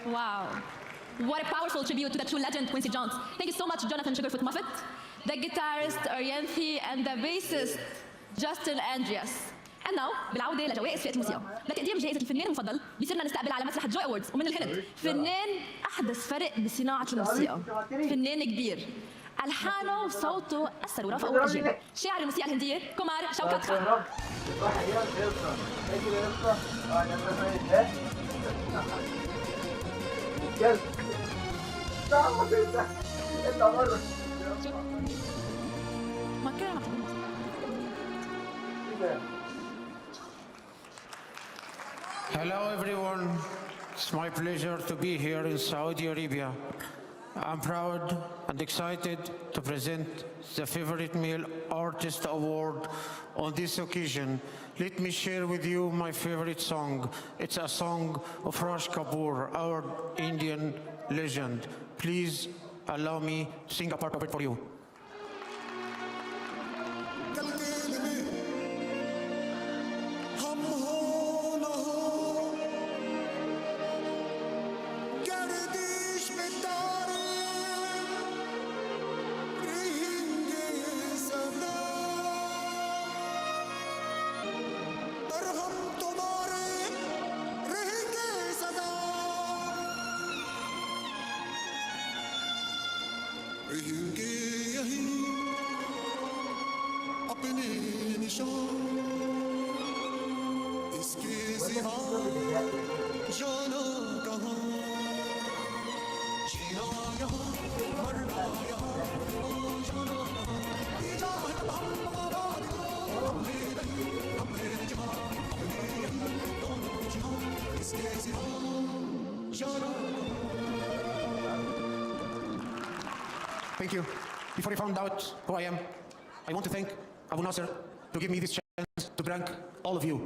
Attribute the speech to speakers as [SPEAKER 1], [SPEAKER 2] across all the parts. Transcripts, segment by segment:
[SPEAKER 1] Wow. What a powerful tribute to the true legend, Quincy Jones. Thank you so much, Jonathan Sugarfoot Moffett, the guitarist, Orianthi, and the bassist, Justin Andreas. And now, بالعودة لجوائز فئة الموسيقى. لتقديم جائزة الفنان المفضل بيصيرنا نستقبل على مسرح الجوي أووردز ومن الهند فنان أحدث فرق بصناعة الموسيقى. فنان كبير. ألحانه وصوته أثر ورافقه وأجيب. شاعر الموسيقى الهندية كومار شوكات خان.
[SPEAKER 2] Hello everyone, it's my pleasure to be here in Saudi Arabia. I'm proud and excited to present the Favorite Male Artist Award on this occasion. Let me share with you my favorite song. It's a song of Raj Kapoor, our Indian legend. Please allow me to sing a part of it for you. Thank you. Before you found out who I am, I want to thank Abu Nasser to give me this chance to thank all of you.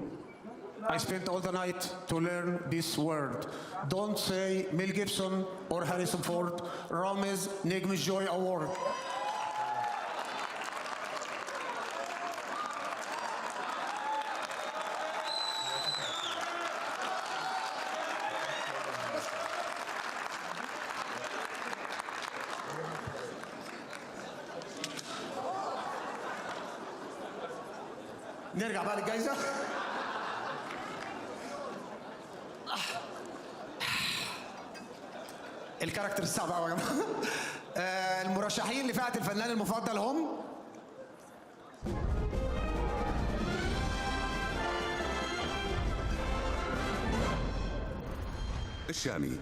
[SPEAKER 2] I spent all the night to learn this word. Don't say Mel Gibson or Harrison Ford. Ramez Nigm Joy Award. نرجع بقى للجايزة. الكاركتر الصعب قوي يا جماعة. المرشحين لفئة الفنان المفضل هم
[SPEAKER 3] الشامي.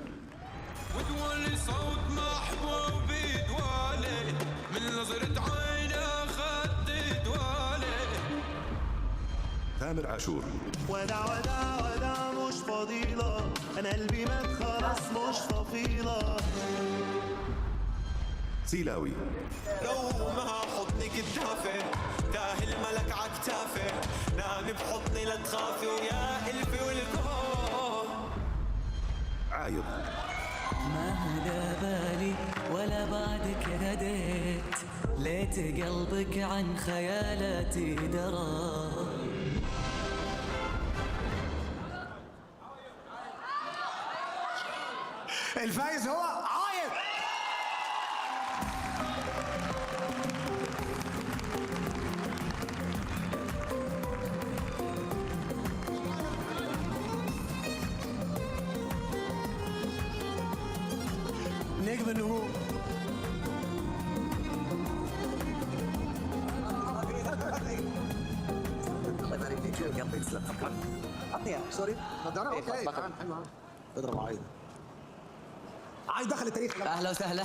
[SPEAKER 4] وتولي صوت محبوب بيدوالي من نظرة عينه خدت والي.
[SPEAKER 3] تامر عاشور.
[SPEAKER 5] ودع ودع ودع مش فضيلة، أنا قلبي مات خلاص مش طفيلة.
[SPEAKER 3] سيلاوي.
[SPEAKER 4] رومها حضنك الدافئ، تاه الملك عكتافه، نامي بحضني لا تخافي ويا ألفي والكون.
[SPEAKER 3] عايض.
[SPEAKER 6] ما هدى بالي ولا بعدك هديت، ليت قلبك عن خيالاتي درى.
[SPEAKER 5] الفايز هو عايض. نجم النجوم.
[SPEAKER 7] الله يبارك فيك، يلا يسلم. عطني سوري نظاره. اوكي حلوه. اضرب عايض. عايض دخل التاريخ.
[SPEAKER 6] اهلا وسهلا.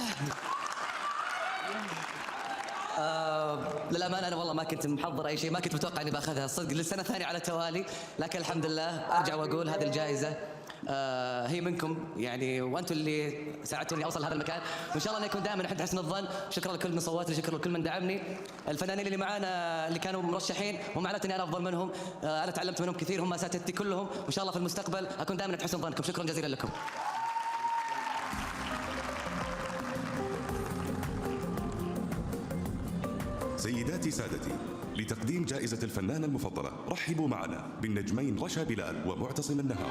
[SPEAKER 6] للأمانة أنا والله ما كنت محضر أي شيء، ما كنت متوقع إني باخذها الصدق للسنة الثانية على التوالي، لكن الحمد لله أرجع وأقول هذه الجائزة هي منكم يعني، وأنتم اللي ساعدتوني أوصل لهذا المكان، وإن شاء الله أن يكون دائما عند حسن الظن. شكرا لكل من صوت لي، شكرا لكل من دعمني. الفنانين اللي معانا اللي كانوا مرشحين مو معناته إني أنا أفضل منهم، أنا تعلمت منهم كثير، هم أساتذتي كلهم، وإن شاء الله في المستقبل أكون دائما عند حسن ظنكم. شكرا جزيلا لكم.
[SPEAKER 3] سيداتي سادتي، لتقديم جائزة الفنان المفضلة رحبوا معنا بالنجمين رشا بلال ومعتصم النهار.